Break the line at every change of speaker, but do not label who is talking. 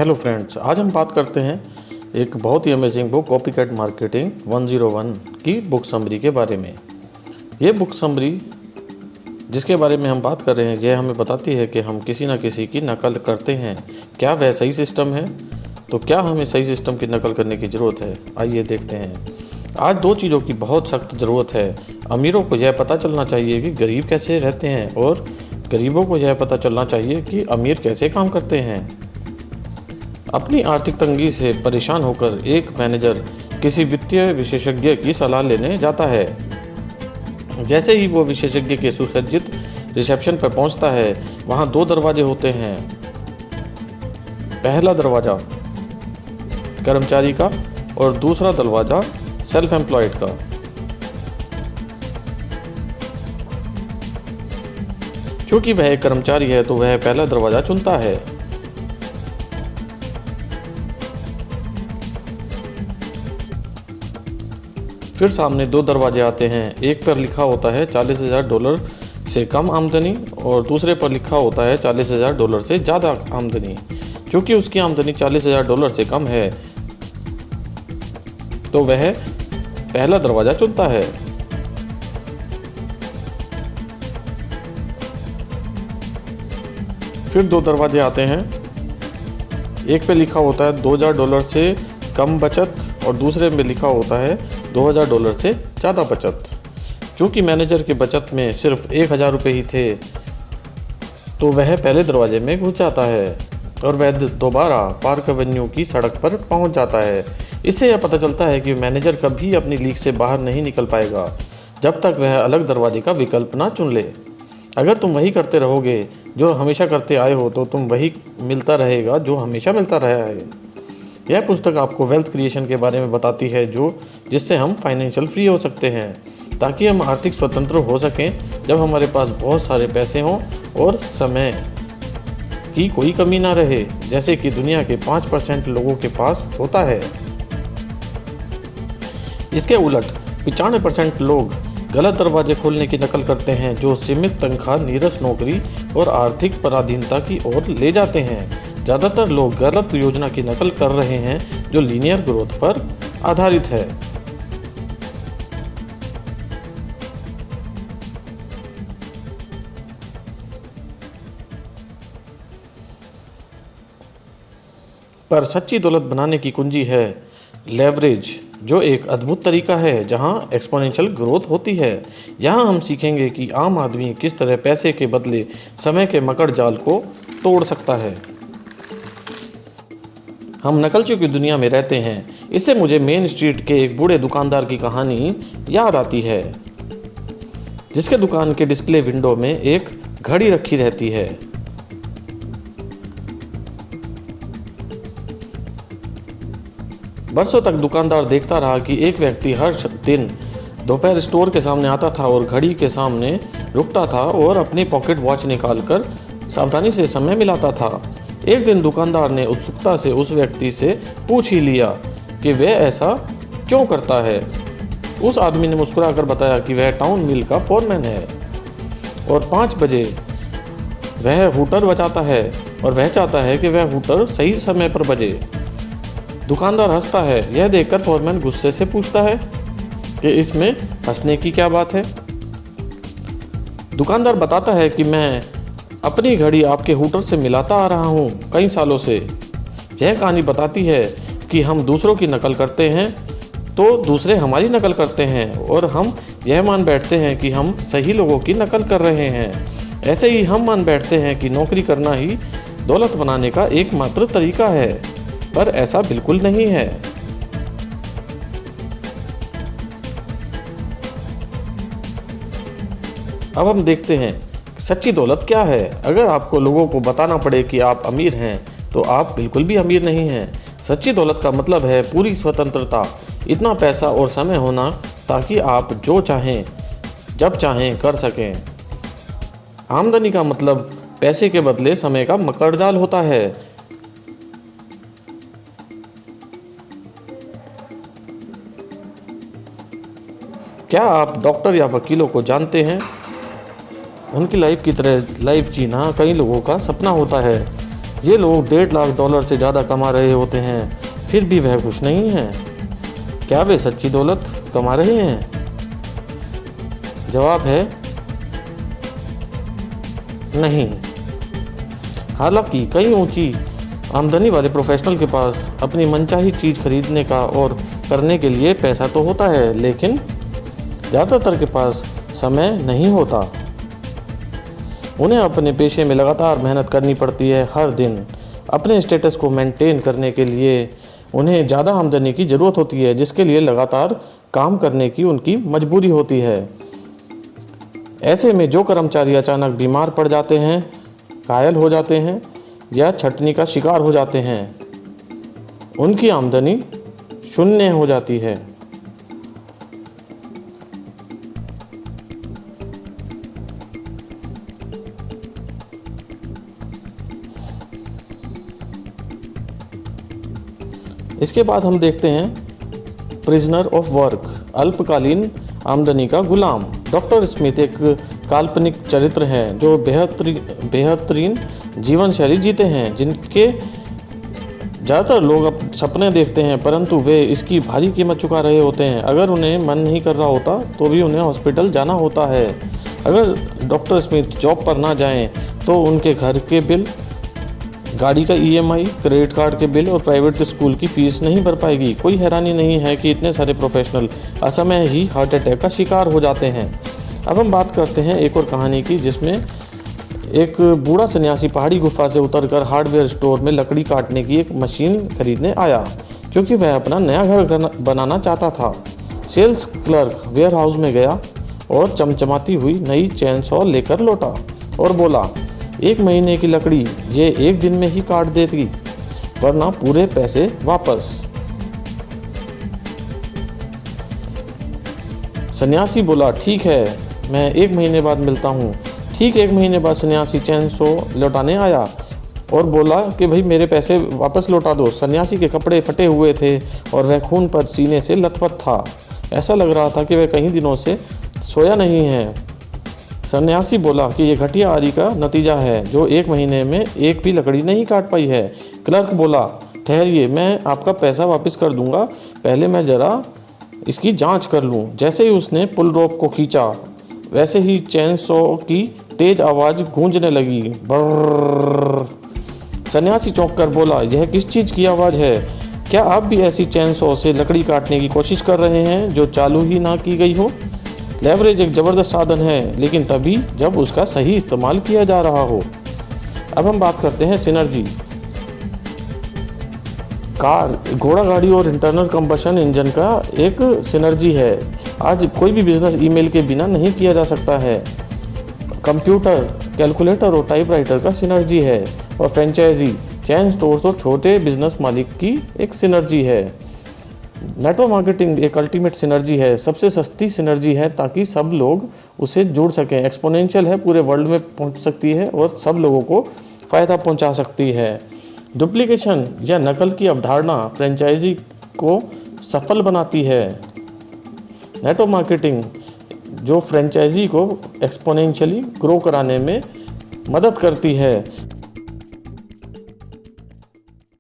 Hello friends, आज हम बात करते हैं एक बहुत ही अमेजिंग बुक कॉपीकैट मार्केटिंग 101 की बुक समरी के बारे में। ये बुक समरी जिसके बारे में हम बात कर रहे हैं, यह हमें बताती है कि हम किसी न किसी की नकल करते हैं। क्या वह सही सिस्टम है? तो क्या हमें सही सिस्टम की नकल करने की ज़रूरत है? आइए देखते हैं। आज दो चीज़ों की बहुत सख्त ज़रूरत है। अमीरों को यह पता चलना चाहिए कि गरीब कैसे रहते हैं, और गरीबों को यह पता चलना चाहिए कि अमीर कैसे काम करते हैं। अपनी आर्थिक तंगी से परेशान होकर एक मैनेजर किसी वित्तीय विशेषज्ञ की सलाह लेने जाता है। जैसे ही वो विशेषज्ञ के सुसज्जित रिसेप्शन पर पहुंचता है, वहां दो दरवाजे होते हैं। पहला दरवाज़ा कर्मचारी का और दूसरा दरवाज़ा सेल्फ एम्प्लॉयड का। क्योंकि वह एक कर्मचारी है तो वह पहला दरवाज़ा चुनता है। फिर सामने दो दरवाजे आते हैं। एक पर लिखा होता है $40,000 से कम आमदनी, और दूसरे पर लिखा होता है $40,000 से ज़्यादा आमदनी। क्योंकि उसकी आमदनी $40,000 से कम है तो वह पहला दरवाज़ा चुनता है। फिर दो दरवाजे आते हैं। एक पे लिखा होता है $2,000 से कम बचत, और दूसरे में लिखा होता है $2,000 से ज़्यादा बचत। क्योंकि मैनेजर की बचत में सिर्फ $1,000 ही थे तो वह पहले दरवाजे में घुस जाता है और वह दोबारा पार्क एवेन्यू की सड़क पर पहुंच जाता है। इससे यह पता चलता है कि मैनेजर कभी अपनी लीग से बाहर नहीं निकल पाएगा जब तक वह अलग दरवाजे का विकल्प ना चुन ले। अगर तुम वही करते रहोगे जो हमेशा करते आए हो तो तुम वही मिलता रहेगा जो हमेशा मिलता रहा है। यह पुस्तक आपको वेल्थ क्रिएशन के बारे में बताती है, जिससे हम फाइनेंशियल फ्री हो सकते हैं, ताकि हम आर्थिक स्वतंत्र हो सकें जब हमारे पास बहुत सारे पैसे हों और समय की कोई कमी ना रहे, जैसे कि दुनिया के 5% लोगों के पास होता है। इसके उलट 95% लोग गलत दरवाजे खोलने की नकल करते हैं, जो सीमित तनख्वाह, नीरस नौकरी और आर्थिक पराधीनता की ओर ले जाते हैं। ज़्यादातर लोग गलत योजना की नकल कर रहे हैं जो लीनियर ग्रोथ पर आधारित है। पर सच्ची दौलत बनाने की कुंजी है लेवरेज, जो एक अद्भुत तरीका है जहां एक्सपोनेंशियल ग्रोथ होती है। यहां हम सीखेंगे कि आम आदमी किस तरह पैसे के बदले समय के मकड़ जाल को तोड़ सकता है। हम नकलचियों की दुनिया में रहते हैं। इससे मुझे मेन स्ट्रीट के एक बूढ़े दुकानदार की कहानी याद आती है, जिसके दुकान के डिस्प्ले विंडो में एक घड़ी रखी रहती है। बरसों तक दुकानदार देखता रहा कि एक व्यक्ति हर दिन दोपहर स्टोर के सामने आता था और घड़ी के सामने रुकता था और अपनी पॉकेट वॉच निकालकर सावधानी से समय मिलाता था। एक दिन दुकानदार ने उत्सुकता से उस व्यक्ति से पूछ ही लिया कि वह ऐसा क्यों करता है। उस आदमी ने मुस्कुराकर बताया कि वह टाउन मिल का फोरमैन है और 5 बजे वह हूटर बजाता है और वह चाहता है कि वह हूटर सही समय पर बजे। दुकानदार हंसता है। यह देखकर फोरमैन गुस्से से पूछता है कि इसमें हंसने की क्या बात है। दुकानदार बताता है कि मैं अपनी घड़ी आपके हूटर से मिलाता आ रहा हूँ कई सालों से। यह कहानी बताती है कि हम दूसरों की नकल करते हैं तो दूसरे हमारी नकल करते हैं, और हम यह मान बैठते हैं कि हम सही लोगों की नकल कर रहे हैं। ऐसे ही हम मान बैठते हैं कि नौकरी करना ही दौलत बनाने का एकमात्र तरीका है, पर ऐसा बिल्कुल नहीं है। अब हम देखते हैं सच्ची दौलत क्या है। अगर आपको लोगों को बताना पड़े कि आप अमीर हैं तो आप बिल्कुल भी अमीर नहीं हैं। सच्ची दौलत का मतलब है पूरी स्वतंत्रता, इतना पैसा और समय होना ताकि आप जो चाहें जब चाहें कर सकें। आमदनी का मतलब पैसे के बदले समय का मकड़जाल होता है। क्या आप डॉक्टर या वकीलों को जानते हैं? उनकी लाइफ की तरह लाइफ जीना कई लोगों का सपना होता है। ये लोग $1.5 लाख से ज़्यादा कमा रहे होते हैं, फिर भी वह खुश नहीं हैं। क्या वे सच्ची दौलत कमा रहे हैं? जवाब है नहीं। हालांकि कई ऊंची आमदनी वाले प्रोफेशनल के पास अपनी मनचाही चीज़ खरीदने का और करने के लिए पैसा तो होता है, लेकिन ज़्यादातर के पास समय नहीं होता। उन्हें अपने पेशे में लगातार मेहनत करनी पड़ती है। हर दिन अपने स्टेटस को मेंटेन करने के लिए उन्हें ज़्यादा आमदनी की ज़रूरत होती है, जिसके लिए लगातार काम करने की उनकी मजबूरी होती है। ऐसे में जो कर्मचारी अचानक बीमार पड़ जाते हैं, घायल हो जाते हैं या छंटनी का शिकार हो जाते हैं, उनकी आमदनी शून्य हो जाती है। इसके बाद हम देखते हैं प्रिजनर ऑफ वर्क, अल्पकालीन आमदनी का गुलाम। डॉक्टर स्मिथ एक काल्पनिक चरित्र हैं जो बेहतरीन जीवन शैली जीते हैं, जिनके ज़्यादातर लोग अब सपने देखते हैं, परंतु वे इसकी भारी कीमत चुका रहे होते हैं। अगर उन्हें मन नहीं कर रहा होता तो भी उन्हें हॉस्पिटल जाना होता है। अगर डॉक्टर स्मिथ जॉब पर ना जाएं तो उनके घर के बिल, गाड़ी का EMI, क्रेडिट कार्ड के बिल और प्राइवेट स्कूल की फीस नहीं भर पाएगी। कोई हैरानी नहीं है कि इतने सारे प्रोफेशनल असमय ही हार्ट अटैक का शिकार हो जाते हैं। अब हम बात करते हैं एक और कहानी की, जिसमें एक बूढ़ा सन्यासी पहाड़ी गुफा से उतरकर हार्डवेयर स्टोर में लकड़ी काटने की एक मशीन खरीदने आया, क्योंकि वह अपना नया घर बनाना चाहता था। सेल्स क्लर्क वेयर हाउस में गया और चमचमाती हुई नई चेन सॉ लेकर लौटा और बोला, 1 महीने की लकड़ी ये 1 दिन में ही काट देगी, वरना पूरे पैसे वापस। सन्यासी बोला, ठीक है, मैं 1 महीने बाद मिलता हूँ। ठीक 1 महीने बाद सन्यासी चेन सॉ लौटाने आया और बोला कि भाई मेरे पैसे वापस लौटा दो। सन्यासी के कपड़े फटे हुए थे और वह खून पर सीने से लथपथ था। ऐसा लग रहा था कि वह कई दिनों से सोया नहीं है। सन्यासी बोला कि ये घटिया आरी का नतीजा है, जो 1 महीने में एक भी लकड़ी नहीं काट पाई है। क्लर्क बोला, ठहरिए, मैं आपका पैसा वापस कर दूंगा, पहले मैं ज़रा इसकी जांच कर लूं। जैसे ही उसने पुल रोप को खींचा, वैसे ही चेन सॉ की तेज आवाज़ गूंजने लगी। बर्र। सन्यासी चौंक कर बोला, यह किस चीज़ की आवाज़ है? क्या आप भी ऐसी चेन सॉ से लकड़ी काटने की कोशिश कर रहे हैं जो चालू ही ना की गई हो? लेवरेज एक ज़बरदस्त साधन है, लेकिन तभी जब उसका सही इस्तेमाल किया जा रहा हो। अब हम बात करते हैं सिनर्जी। कार, घोड़ा गाड़ी और इंटरनल कंबशन इंजन का एक सिनर्जी है। आज कोई भी बिजनेस ईमेल के बिना नहीं किया जा सकता है। कंप्यूटर, कैलकुलेटर और टाइपराइटर का सिनर्जी है। और फ्रेंचाइजी, चेन स्टोर्स और छोटे बिजनेस मालिक की एक सिनर्जी है। नेटवर्क मार्केटिंग एक अल्टीमेट सिनर्जी है, सबसे सस्ती सिनर्जी है ताकि सब लोग उसे जोड़ सकें। एक्सपोनेंशियल है, पूरे वर्ल्ड में पहुंच सकती है और सब लोगों को फ़ायदा पहुंचा सकती है। डुप्लीकेशन या नकल की अवधारणा फ्रेंचाइजी को सफल बनाती है। नेटवर्क मार्केटिंग जो फ्रेंचाइजी को एक्सपोनेंशियली ग्रो कराने में मदद करती है।